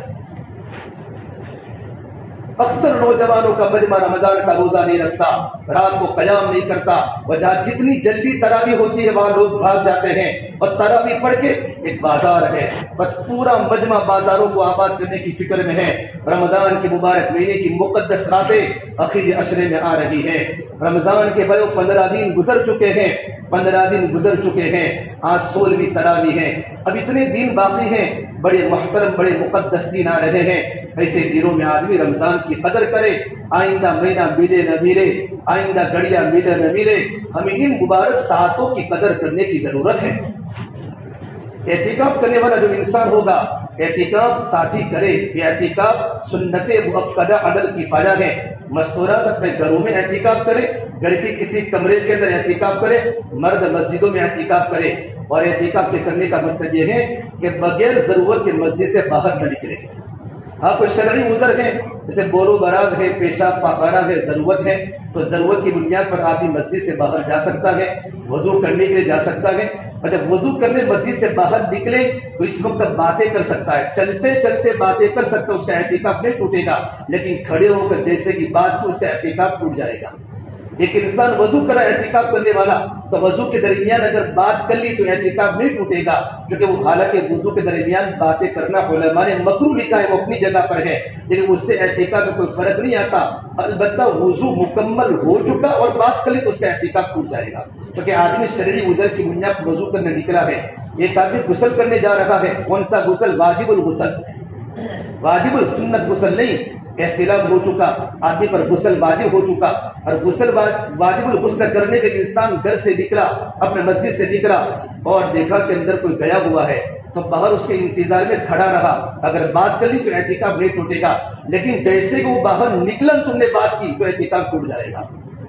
S1: اکثر نوجوانوں کا مجمع رمضان کا روزہ نہیں رکھتا، رات کو قیام نہیں کرتا، وجہ جتنی جلدی تراویح ہوتی ہے وہاں لوگ بھاگ جاتے ہیں، اور تراویح پڑھ کے ایک بازار ہے، بس پورا مجمع بازاروں کو آباد کرنے کی فکر میں ہے۔ رمضان کے مبارک مہینے کی مقدس راتیں اخیر عشرے میں آ رہی ہیں، رمضان کے 15 دن گزر چکے ہیں، 15 دن گزر چکے ہیں، آج 16ویں تراویح ہے، اب اتنے دن باقی ہیں، بڑے محترم بڑے مقدس دن آ رہے ہیں۔ ایسے دنوں میں آدمی رمضان کی قدر کرے، آئندہ مہینہ ملے نہ ملے، آئندہ گھڑیاں ملے نہ ملے، ہمیں ان مبارک ساعتوں کی قدر کرنے کی ضرورت ہے۔ اعتکاف کرنے والا جو انسان ہوگا، اعتکاف ساتھی کرے، یہ اعتکاف سنت مؤکدہ علی الکفایہ ہے۔ مستورات اپنے گھروں میں اعتکاف کرے، گھر کے کسی کمرے کے اندر اعتکاف کرے، مرد مسجدوں میں اعتکاف کرے، اور اعتکاف کے کرنے کا مطلب یہ ہے کہ بغیر ضرورت کے مسجد سے باہر نہ نکلے۔ ہاں کوئی شرعی عذر ہے، جیسے بولو براز ہے، پیشاب پاخانہ ہے، ضرورت ہے، تو ضرورت کی بنیاد پر آدمی مسجد سے باہر جا سکتا ہے، وضو کرنے کے لیے جا سکتا ہے، اور جب وضو کرنے مسجد سے باہر نکلے تو اس وقت باتیں کر سکتا ہے، چلتے چلتے باتیں کر سکتا ہے، اس کا اعتکاف نہیں ٹوٹے گا، لیکن کھڑے ہو کر جیسے کہ بات کو اس کا اعتکاف ٹوٹ جائے گا۔ ایک انسان وضو کرا اعتکاف کرنے والا تو وضو کے درمیان اگر بات کر لی تو اعتکاف نہیں ٹوٹے گا، کیونکہ وہ حالانکہ وضو کے درمیان باتیں کرنا علماء نے مکروہ لکھا ہے، وہ اپنی جگہ پر ہے، لیکن اس سے اعتکاف میں کوئی فرق نہیں آتا۔ البتہ وضو مکمل ہو چکا اور بات کر لی تو اس کا اعتکاف ٹوٹ جائے گا، کیونکہ آدمی شرعی عذر کی بنیاد پر وضو کرنے نکلا ہے۔ ایک آدمی غسل کرنے جا رہا ہے، کون سا غسل؟ واجب الغسل، واجب السنت غسل نہیں، احتلام ہو چکا، آدمی پر غسل واجب ہو چکا، اور غسل واجب الغسل کرنے کے انسان گھر سے نکلا، اپنے مسجد سے نکلا اور دیکھا کہ اندر کوئی گیا ہوا ہے تو باہر اس کے انتظار میں کھڑا رہا، اگر بات کر لی تو اعتکاف نہیں ٹوٹے گا، لیکن جیسے کہ وہ باہر نکلا تم نے بات کی تو اعتکاف ٹوٹ جائے گا۔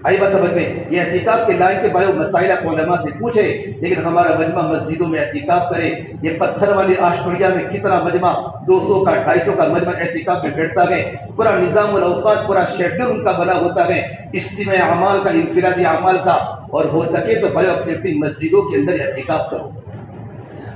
S1: آئی بات سمجھ میں؟ یہ اعتکاف کے لائن کے بارے میں مسائل آپ علماء سے پوچھے، لیکن ہمارا مجمع مسجدوں میں اعتکاف کرے۔ یہ پتھر والی آسٹریلیا میں کتنا مجمع 200 کا 250 کا مجمع اعتکاف میں بیٹھتا ہے، پورا نظام الاوقات پورا شیڈول ان کا بنا ہوتا ہے، اجتماعی اعمال کا، انفرادی اعمال کا، اور ہو سکے تو بھائی اپنی اپنی مسجدوں کے اندر اعتکاف کرو،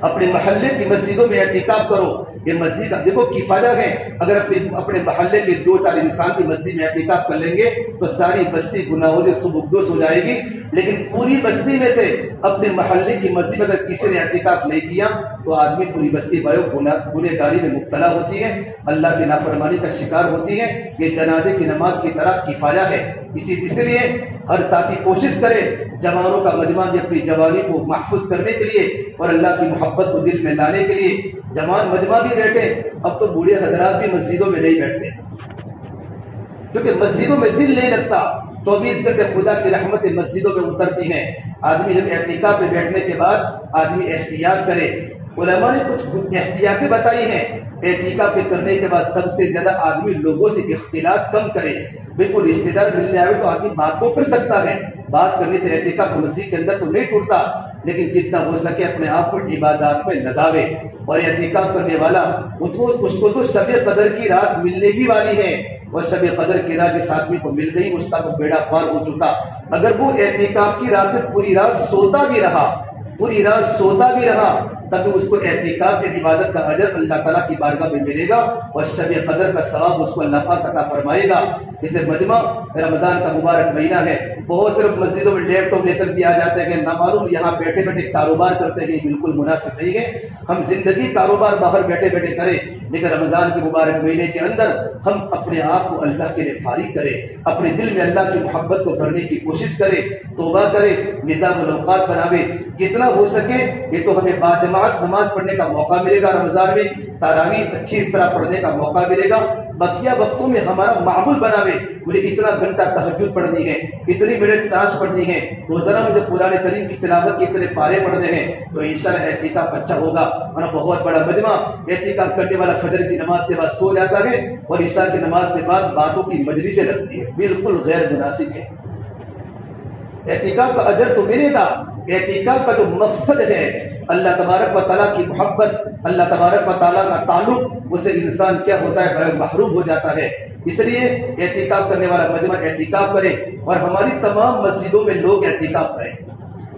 S1: اپنے محلے کی مسجدوں میں اعتکاف کرو۔ یہ مسجد کا دیکھو کفایہ ہے، اگر اپنے محلے کے 2-4 انسان کی مسجد میں اعتکاف کر لیں گے تو ساری بستی گناہوں سے سبکدوش ہو جائے گی، لیکن پوری بستی میں سے اپنے محلے کی مسجد میں اگر کسی نے اعتکاف نہیں کیا تو آدمی پوری بستی گنہگاری میں مبتلا ہوتی ہے، اللہ کی نافرمانی کا شکار ہوتی ہے۔ یہ جنازے کی نماز کی طرح کفایہ ہے۔ اسی لیے ہر ساتھی کوشش کرے جوانوں کا مجمع بھی اپنی جوانی کو محفوظ کرنے کے لیے اور اللہ کی محبت کو دل میں لانے کے لیے جوان مجمع بھی بیٹھے۔ اب تو بوڑھے حضرات بھی مسجدوں میں نہیں بیٹھتے کیونکہ مسجدوں میں دل نہیں لگتا، 24 گھنٹے خدا کی رحمتیں مسجدوں میں اترتی ہیں۔ آدمی جب اعتکاف میں بیٹھنے کے بعد آدمی احتیاط کرے۔ علماء نے کچھ احتیاطیں بتائی ہیں۔ اعتکاف کرنے کے بعد سب سے زیادہ آدمی لوگوں سے اختلاط کم کرے۔ بالکل رشتے دار ملنے آئے تو آدمی بات تو کر سکتا ہے، بات کرنے سے اعتکاف مسجد کے اندر تو نہیں ٹوٹتا، لیکن جتنا ہو سکے اپنے آپ کو عبادات میں لگاوے۔ اور اعتکاف کرنے والا اس کو تو شب قدر کی رات ملنے ہی والی ہے، وہ شب قدر کی رات جس آدمی کو مل گئی اس کا تو بیڑا پار ہو چکا. اگر وہ اعتکاف کی رات میں پوری رات سوتا بھی رہا تب اس کو اعتکاف کی عبادت کا اجر اللہ تعالیٰ کی بارگاہ میں ملے گا اور شب قدر کا ثواب اس کو اللہ پاک عطا فرمائے گا. اسے مجمع رمضان کا مبارک مہینہ ہے. بہت صرف مسجدوں میں لیپ ٹاپ لے کر بھی آ جاتے ہیں کہ نہ معلوم یہاں بیٹھے بیٹھے کاروبار کرتے ہیں, بالکل مناسب نہیں ہے. ہم زندگی کاروبار باہر بیٹھے بیٹھے کریں, لیکن رمضان کے مبارک مہینے کے اندر ہم اپنے آپ کو اللہ کے لیے فارغ کریں, اپنے دل میں اللہ کی محبت کو کرنے کی کوشش کریں, توبہ کریں, نظام الاوقات بناویں. جتنا ہو سکے یہ تو ہمیں باجماعت نماز پڑھنے کا موقع ملے گا رمضان میں, تراویح اچھی طرح پڑھنے کا موقع ملے گا. بقیہ وقتوں میں ہمارا معمول بناوے, مجھے اتنا گھنٹہ تہجد پڑھنی ہے, اتنی منٹ چانس پڑھنی ہے, روزانہ مجھے قرآن کریم کی تلاوت کے اتنے پارے پڑھنے ہیں, تو انشاءاللہ اعتکاف اچھا ہوگا. اور بہت بڑا مجمع اعتکاف کرنے والا فجر کی نماز کے بعد سو جاتا ہے اور عشاء کی نماز کے بعد باتوں کی مجلسیں لگتی ہے, بالکل غیر مناسب ہے. اعتکاف کا اجر تو ملے گا. اعتکاف کا جو مقصد ہے اللہ تبارک و تعالیٰ کی محبت, اللہ تبارک و تعالیٰ کا تعلق, اسے انسان کیا ہوتا ہے محروم ہو جاتا ہے. اس لیے اعتکاف کرنے والا مجمع اعتکاف کرے اور ہماری تمام مسجدوں میں لوگ اعتکاف کریں.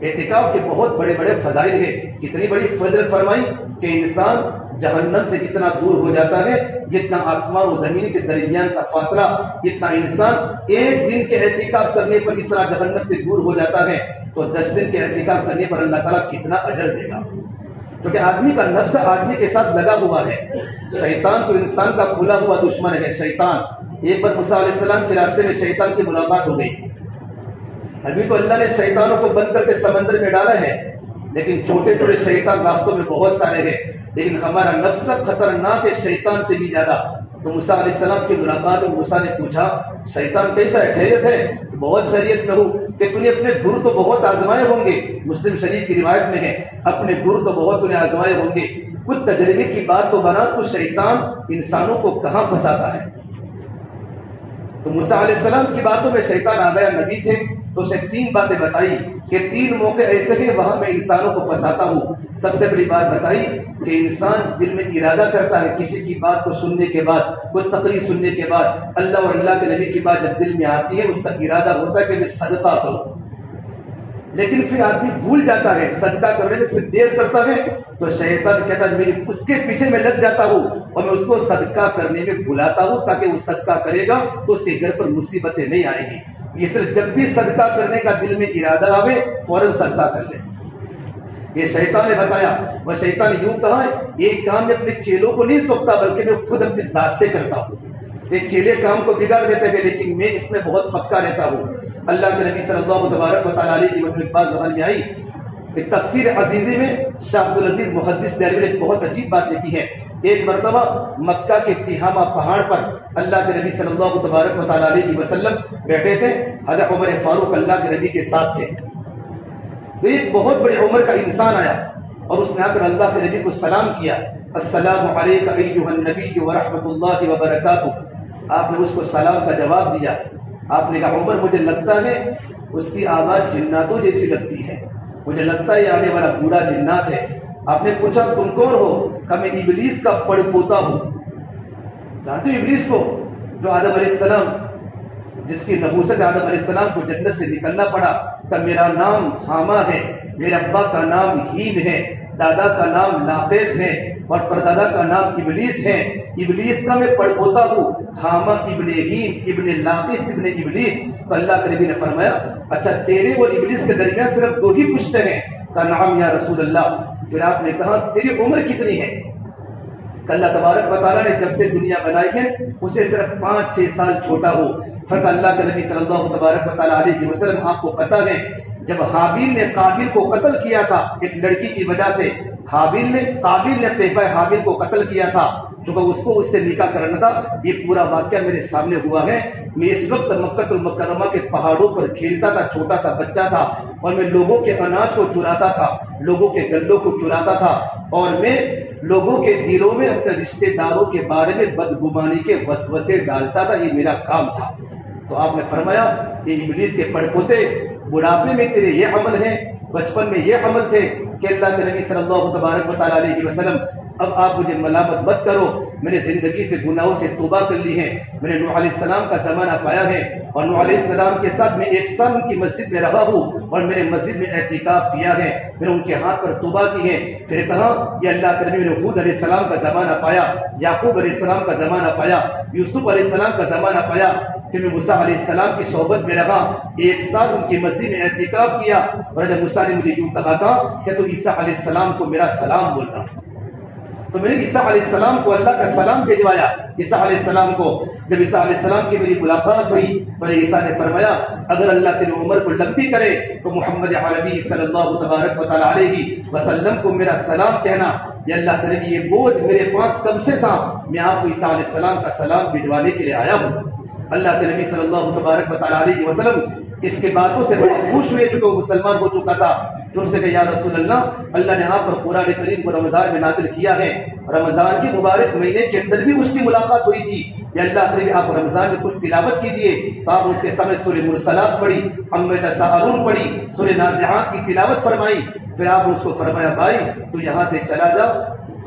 S1: اعتکاف کے بہت بڑے بڑے فضائل ہیں. کتنی بڑی فضیلت فرمائی کہ انسان جہنم سے کتنا دور ہو جاتا ہے, جتنا آسمان و زمین کے درمیان کا فاصلہ, اتنا انسان ایک دن کے اعتکاف کرنے پر اتنا جہنم سے دور ہو جاتا ہے, تو 10 دن کے اعتکاف کرنے پر اللہ تعالیٰ کتنا اجر دے گا. کیونکہ آدمی کا نفس آدمی کے ساتھ لگا ہوا ہے. شیطان تو انسان کا کھلا ہوا دشمن ہے. شیطان, ایک بار موسیٰ علیہ السلام کے راستے میں شیطان کی ملاقات ہو گئی. ابھی تو اللہ نے شیطانوں کو بند کر کے سمندر میں ڈالا ہے, لیکن چھوٹے چھوٹے شیطان راستوں میں بہت سارے ہیں, لیکن ہمارا نفس خطرناک ہے شیطان سے بھی زیادہ. تو موسیٰ علیہ السلام کی ملاقات میں موسیٰ نے پوچھا شیطان کیسا ہے, خیریت ہے؟ بہت خیریت میں ہوں. کہ تو نے اپنے گر تو بہت آزمائے ہوں گے, مسلم شریف کی روایت میں ہے اپنے گر تو بہت تو نے آزمائے ہوں گے, کچھ تجربے کی بات تو بنا, تو شیطان انسانوں کو کہاں پھنساتا ہے. تو موسیٰ علیہ السلام کی باتوں میں شیطان آ گیا, نبی تھے تو اسے 3 باتیں بتائی کہ 3 موقع ایسے ہیں وہاں میں انسانوں کو پھنساتا ہوں. سب سے بڑی بات بتائی کہ انسان دل میں ارادہ کرتا ہے کسی کی بات کو سننے کے بعد, کوئی تقریر سننے کے بعد, اللہ اور اللہ کے نبی کی بات جب دل میں آتی ہے اس کا ارادہ ہوتا ہے کہ میں صدقہ کروں, لیکن پھر آدمی بھول جاتا ہے صدقہ کرنے میں, پھر دیر کرتا ہے تو شیطان کہتا ہے میری اس کے پیچھے میں لگ جاتا ہوں اور میں اس کو صدقہ کرنے میں بلاتا ہوں تاکہ وہ صدقہ کرے گا تو اس کے گھر پر مصیبتیں نہیں آئیں گی. اس طرح جب بھی صدقہ کرنے کا دل میں ارادہ آوے فوراً صدقہ کر لے. یہ شیطان نے بتایا. وہ شیطان یوں کہا ہے ایک کام میں اپنے چیلوں کو نہیں سونپتا بلکہ میں خود اپنی ذات سے کرتا ہوں. یہ چیلے کام کو بگاڑ دیتے ہیں لیکن میں اس میں بہت پکا رہتا ہوں. اللہ کے نبی صلی اللہ تبارک و تعالیٰ علیہ وسلم بات زبان میں آئی کہ تفسیر عزیزی میں شاہ عبدالعزیز محدث دہلوی نے ایک بہت عجیب بات لکھی ہے. ایک مرتبہ مکہ کے تہامہ پہاڑ پر اللہ کے نبی صلی اللہ تبارک و تعالیٰ علیہ وسلم بیٹھے تھے, حضرت عمر فاروق اللہ کے نبی کے ساتھ تھے. تو ایک بہت بڑی عمر کا انسان آیا اور اس نے آ کر اللہ کے نبی کو سلام کیا, السلام علیک ایھا النبی ورحمۃ اللہ وبرکاتہ. آپ نے اس کو سلام کا جواب دیا. آپ نے کہا عمر مجھے لگتا ہے اس کی آواز جناتوں جیسی لگتی ہے, مجھے لگتا ہے یہ آنے والا بوڑھا جنات ہے. آپ نے پوچھا تم کون ہو؟ کہ میں ابلیس کا پڑ پوتا ہوں. جانتے ہو ابلیس کو جو آدم علیہ السلام جس کی نحوست آدم علیہ السلام کو جنت سے نکلنا پڑا. کہ میرا نام حامہ ہے, میرے ابا کا نام ہیم ہے, دادا کا نام لاقیس ہے اور پردادا کا نام ابلیس ہے. ابلیس کا میں پڑ پوتا ہوں, حامہ ابن ہیم ابن لاقیس ابن ابلیس. تو اللہ کے نبی نے فرمایا اچھا تیرے اور ابلیس کے درمیان صرف 2 ہی پشتے ہیں؟ کا نام یا رسول اللہ. پھر آپ نے کہا تیری عمر کتنی ہے؟ کہ اللہ تبارک و تعالیٰ نے جب سے دنیا بنائی ہے اسے صرف 5-6 سال چھوٹا ہو. پھر اللہ کے نبی صلی اللہ تبارک و تعالیٰ علیہ وسلم آپ کو پتہ ہے جب حابیل نے قابیل کو قتل کیا تھا ایک لڑکی کی وجہ سے, قابیل نے اپنے بھائی حابیل کو قتل کیا تھا چونکہ اس کو اس سے نکاح کرنا تھا. یہ پورا واقعہ میرے سامنے ہوا ہے. میں اس وقت مکہ المکرمہ کے پہاڑوں پر کھیلتا تھا, چھوٹا سا بچہ تھا, اور میں لوگوں کے اناج کو چراتا تھا, لوگوں کے گلوں کو چراتا تھا, اور میں لوگوں کے دلوں میں اپنے رشتے داروں کے بارے میں بدگمانی کے وسوسے ڈالتا تھا. یہ میرا کام تھا. تو آپ نے فرمایا یہ ابلیس کے پڑ پوتے بڑھاپے میں تیرے یہ عمل ہے, بچپن میں یہ عمل تھے کہ اللہ کے نبی صلی اللہ تبارک و تعالیٰ علیہ وسلم اب آپ مجھے ملامت مت کرو میں نے زندگی سے گناہوں سے توبہ کر لی ہے. میں نے نوح علیہ السلام کا زمانہ پایا ہے اور نوح علیہ السلام کے ساتھ میں 1 سال ان کی مسجد میں رہا ہوں اور میں نے مسجد میں اعتکاف کیا ہے. میں نے ان کے ہاتھ پر توبہ کی ہے. پھر کہا یہ اللہ کے نبی نے ہود علیہ السلام کا زمانہ پایا, یعقوب علیہ السلام کا زمانہ پایا, یوسف علیہ السلام کا زمانہ پایا. پھر میں موسیٰ علیہ السلام کی صحبت میں رہا, 1 سال ان کی مسجد میں اعتکاف کیا. اور جب موسیٰ نے مجھے یوں کہا تھا کہ تو عیسیٰ علیہ السلام کو میرا سلام بولنا, تو میں نے عیسیٰ علیہ السلام کو اللہ کا سلام بھجوایا. عیسیٰ علیہ السلام کو جب عیسیٰ علیہ السلام کی میری ملاقات ہوئی تو عیسیٰ نے فرمایا اگر اللہ تیری عمر کو لمبی کرے تو محمد عربی صلی اللہ تبارک و تعالیٰ علیہ وسلم کو میرا سلام کہنا. یا اللہ کے نبی یہ بوجھ میرے پاس کب سے تھا, میں آپ کو عیسیٰ علیہ السلام کا سلام بھجوانے کے لیے آیا ہوں. اللہ کے نبی صلی اللہ تبارک و تعالیٰ علیہ وسلم اس کے باتوں سے بڑے خوش ہوئے کیونکہ وہ مسلمان ہو چکا تھا. پھر اسے کہ یا رسول اللہ نے آپ پر قرآن کریم کو رمضان میں نازل کیا ہے, رمضان کے مبارک مہینے کے اندر بھی اس کی ملاقات ہوئی تھی. یا اللہ کریم آپ رمضان میں کچھ تلاوت کیجئے. تو آپ اس کے سامنے سورہ مرسلات پڑھی, عما یتساءلون پڑھی, سورہ نازعات کی تلاوت فرمائی. پھر آپ نے اس کو فرمایا بھائی تو یہاں سے چلا جا,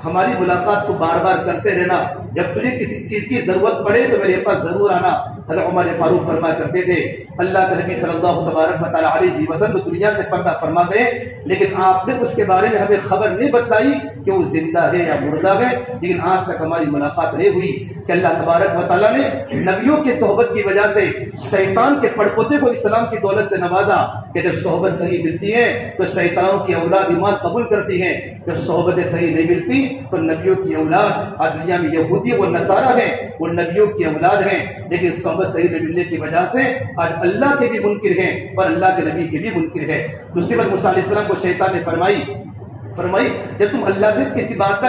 S1: ہماری ملاقات تو بار بار کرتے رہنا, جب تجھے کسی چیز کی ضرورت پڑے تو میرے پاس ضرور آنا. حضرت عمر فاروق فرمایا کرتے تھے اللہ کے نبی صلی اللہ تبارک و تعالیٰ علیہ وسلم دنیا سے پردہ فرما گئے, لیکن آپ نے اس کے بارے میں ہمیں خبر نہیں بتلائی کہ وہ زندہ ہے یا مردہ ہے. لیکن آج تک ہماری ملاقات نہیں ہوئی کہ اللہ تبارک و تعالیٰ نے نبیوں کی صحبت کی وجہ سے شیطان کے پڑپوتے کو اسلام کی دولت سے نوازا کہ جب صحبت صحیح ملتی ہے تو شیطانوں کی اولاد ایمان قبول کرتی ہے, جب صحبت صحیح نہیں ملتی تو نبیوں کی اولاد آج دنیا میں یہودی و نصارہ ہیں, وہ نبیوں کی اولاد ہیں, لیکن صحبت صحیح نہ ملنے کی وجہ سے آج اللہ کے بھی منکر ہیں اور اللہ کے نبی کے بھی منکر ہیں. دوسری بات موسیٰ علیہ السلام کو شیطان نے فرمائی جب تم اللہ سے کسی بات کا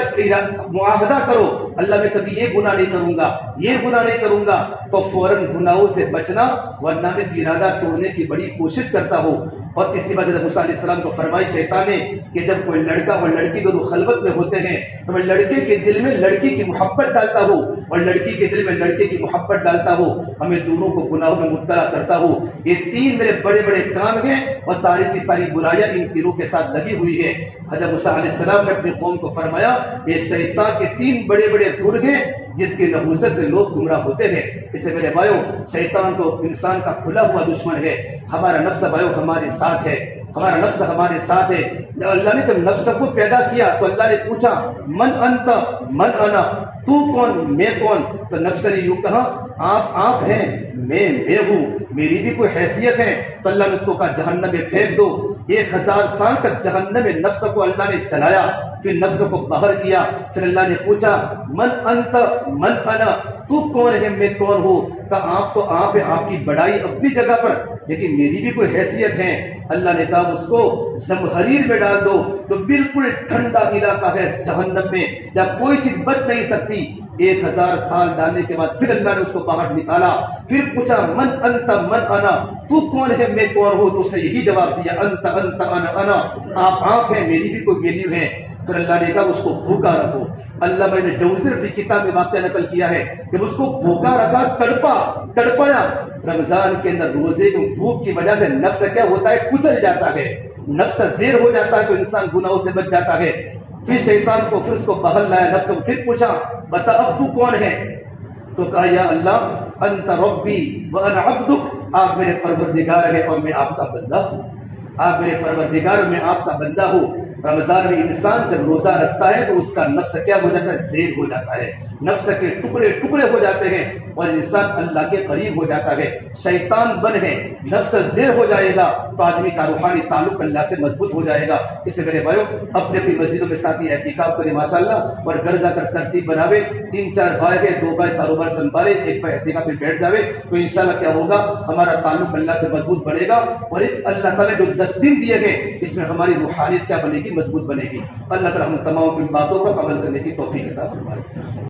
S1: معاہدہ کرو, اللہ میں کبھی یہ گناہ نہیں کروں گا, یہ گناہ نہیں کروں گا, تو فوراً گناہوں سے بچنا ورنہ میں ارادہ توڑنے کی بڑی کوشش کرتا ہوں. اور تیسری بات جب موسیٰ علیہ السلام کو فرمائی شیطان نے کہ جب کوئی لڑکا اور لڑکی دونوں خلوت میں ہوتے ہیں تو میں لڑکے کے دل میں لڑکی کی محبت ڈالتا ہوں اور لڑکی کے دل میں لڑکے کی محبت ڈالتا ہوں, ہمیں دونوں کو گناہوں میں مبتلا کرتا ہوں. یہ 3 میرے بڑے بڑے کام ہیں اور ساری کی ساری برائیاں ان تینوں کے ساتھ لگی ہوئی ہے. حضرت موسیٰ علیہ السلام نے اپنی قوم کو فرمایا یہ شیطان کے 3 بڑے بڑے گرگ ہیں جس کی نحوست سے لوگ گمراہ ہوتے ہیں. اس سے میرے بھائیوں شیطان تو انسان کا کھلا ہوا دشمن ہے. ہمارا نفس بھائیوں ہمارے ساتھ ہے, ہمارا نفس ہمارے ساتھ ہے. جب اللہ نے جب نفس کو پیدا کیا تو اللہ نے پوچھا من انت من انا, تو کون میں کون, تو نفس نے یوں کہا آپ ہیں میں ہوں, میری بھی کوئی حیثیت ہے. تو اللہ نے اس کو کہا جہنم میں پھینک دو. 1000 سال تک جہنم میں نفس کو اللہ نے چلایا, پھر نفس کو باہر کیا. پھر اللہ نے پوچھا من انت من انا, تو کون ہے میں کون ہوں. کہا آپ تو آپ ہیں, آپ کی بڑائی اپنی جگہ پر, لیکن میری بھی کوئی حیثیت ہے. اللہ نے کہا اس کو زمہریر میں ڈال دو, تو بالکل ٹھنڈا علاقہ ہے جہنم میں, جہاں کوئی چیز بچ نہیں سکتی. 1000 سال ڈالنے کے بعد پھر اللہ نے اس کو باہر نکالا. پھر پوچھا من انت من انا, تو کون ہے میں کون ہوں. تو اس نے یہی جواب دیا انت انت انا, آپ ہیں میری بھی کوئی ویلیو ہے. پھر اللہ نے کہا اس کو بھوکا رکھو. اللہ میں نے جوزر کی کتاب میں واقعہ نقل کیا ہے کہ اس کو بھوکا رکھا, تڑپایا. رمضان کے اندر روزے کی بھوک کی وجہ سے نفس کیا ہوتا ہے, کچل جاتا ہے, نفس زیر ہو جاتا ہے, تو انسان گناہوں سے بچ جاتا ہے. پھر شیطان کو پھر اس کو باہر لایا نفس کو, پھر پوچھا بتا اب تو کون ہے. تو کہا یا اللہ انت ربی وانا عبدک, آپ میرے پروردگار ہیں اور میں آپ کا بندہ ہوں. آپ میرے پروردگار, میں آپ کا بندہ ہوں. رمضان میں انسان جب روزہ رکھتا ہے تو اس کا نفس کیا ہو جاتا ہے, زیر ہو جاتا ہے, نفس کے ٹکڑے ٹکڑے ہو جاتے ہیں اور انسان اللہ کے قریب ہو جاتا ہے. شیطان بن ہے, نفس زیر ہو جائے گا تو آدمی کا روحانی تعلق اللہ سے مضبوط ہو جائے گا. اس سے میرے بھائیوں اپنے اپنی مسجدوں میں ساتھی اعتکاف کرے ماشاءاللہ, اور گھر جا کر ترتیب بناوے. 3-4 بھائی ہے, 2 بھائی کاروبار سنبھالے, 1 بھائی اعتکاف میں بیٹھ جاوے, تو انشاءاللہ کیا ہوگا, ہمارا تعلق اللہ سے مضبوط بنے گا. اور ایک اللہ تعالیٰ جو 10 دن دیے گئے اس میں ہماری روحانیت کیا بنے گی, مضبوط بنے گی. اللہ تعالیٰ ہم تمام ان باتوں پر عمل کرنے کی توفیق عطا فرمائے.